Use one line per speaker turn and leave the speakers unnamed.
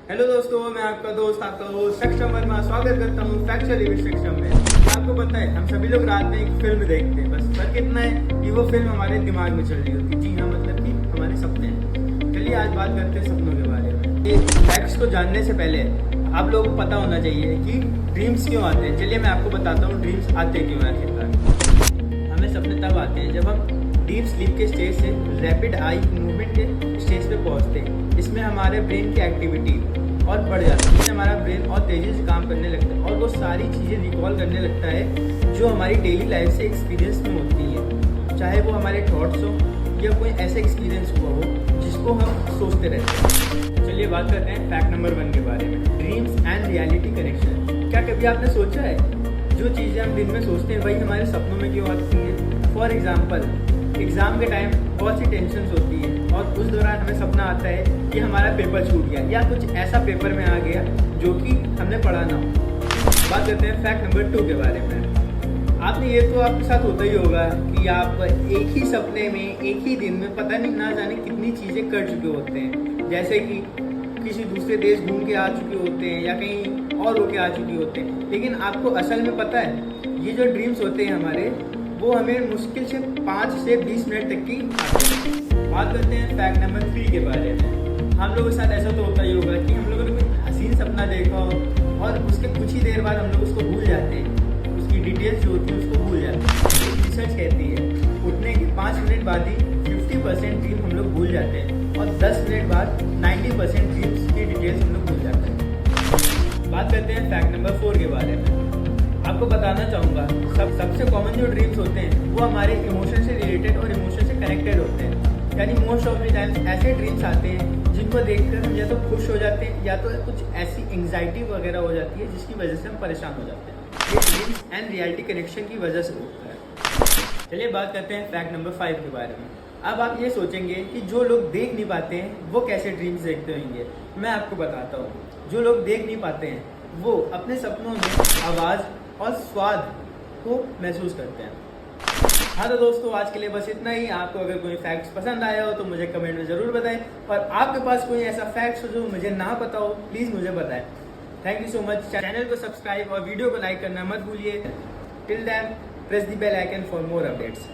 Hello दोस्तों, मैं आपका दोस्त आपका होस्ट सक्षम वर्मा स्वागत करता हूँ फैक्चर रिव्यू सेक्शन में। आपको पता है हम सभी लोग रात में एक फिल्म देखते हैं, बस फर्क इतना है कि वो फिल्म हमारे दिमाग में चल रही होती है। जी हाँ, मतलब कि हमारे सपने हैं। चलिए आज बात करते हैं सपनों के बारे में। ये फैक्ट्स को जानने से पहले आप लोगों को पता होना चाहिए कि ड्रीम्स क्यों आते हैं। चलिए मैं आपको बताता हूँ ड्रीम्स आते क्यों हैं आखिरकार। हमें सपने तब आते हैं जब हम डीप स्लीप के स्टेज से रैपिड आई मूवमेंट के स्टेज पे पहुंचते हैं। इसमें हमारे ब्रेन की एक्टिविटी और बढ़ जाती है। इससे हमारा ब्रेन और तेज़ी से काम करने लगता है और वो सारी चीज़ें रिकॉल करने लगता है जो हमारी डेली लाइफ से एक्सपीरियंस में होती है, चाहे वो हमारे थॉट्स हो या कोई ऐसा एक्सपीरियंस हुआ हो जिसको हम सोचते रहते हैं। चलिए बात करते हैं फैक्ट नंबर 1 के बारे में, ड्रीम्स एंड रियलिटी कनेक्शन। क्या कभी आपने सोचा है जो चीज़ें हम दिन में सोचते हैं वही हमारे सपनों में क्यों आती हैं? फॉर एग्जाम्पल, एग्ज़ाम के टाइम बहुत सी टेंशन होती है और उस दौरान हमें सपना आता है कि हमारा पेपर छूट गया या कुछ ऐसा पेपर में आ गया जो कि हमने पढ़ा ना हो। बात करते हैं फैक्ट नंबर 2 के बारे में। आपने ये तो आपके साथ होता ही होगा कि आप एक ही सपने में एक ही दिन में पता नहीं ना जाने कितनी चीज़ें कर चुके होते हैं, जैसे कि किसी दूसरे देश घूम के आ चुके होते हैं या कहीं और होके आ चुके होते हैं। लेकिन आपको असल में पता है ये जो ड्रीम्स होते हैं हमारे, वो हमें मुश्किल से 5 से 20 मिनट तक की आते हैं। बात करते हैं फैक्ट नंबर 3 के बारे में। हम लोगों के साथ ऐसा तो होता ही होगा कि हम लोगों ने कोई हसीन सपना देखा हो और उसके कुछ ही देर बाद हम लोग उसको भूल जाते हैं, उसकी डिटेल्स जो होती है उसको भूल जाते हैं। रिसर्च कहती है उठने के 5 मिनट बाद ही 50% ड्रीम हम लोग भूल जाते हैं और 10 मिनट बाद 90% ड्रीम्स की डिटेल्स हम लोग भूल जाते हैं। बात करते हैं फैक्ट नंबर 4 के बारे में। आपको बताना चाहूँगा सबसे कॉमन जो ड्रीम्स होते हैं वो हमारे इमोशन से रिलेटेड और इमोशन से कनेक्टेड होते हैं। यानी मोस्ट ऑफ द टाइम्स ऐसे ड्रीम्स आते हैं जिनको देखकर हम या तो खुश हो जाते हैं या तो कुछ ऐसी एंग्जाइटी वगैरह हो जाती है जिसकी वजह से हम परेशान हो जाते हैं। ये ड्रीम्स एंड रियलिटी कनेक्शन की वजह से होता है। चलिए बात करते हैं फैक्ट नंबर 5 के बारे में। अब आप ये सोचेंगे कि जो लोग देख नहीं पाते हैं वो कैसे ड्रीम्स देखते होंगे। मैं आपको बताता हूँ, जो लोग देख नहीं पाते हैं वो अपने सपनों में आवाज़ और स्वाद को महसूस करते हैं। हाँ तो दोस्तों, आज के लिए बस इतना ही। आपको अगर कोई फैक्ट्स पसंद आया हो तो मुझे कमेंट में ज़रूर बताएं और आपके पास कोई ऐसा फैक्ट्स हो जो मुझे ना पता हो प्लीज़ मुझे बताएं। Thank you so much. Channel को सब्सक्राइब और वीडियो को लाइक करना मत भूलिए। Till then press the bell icon for more updates.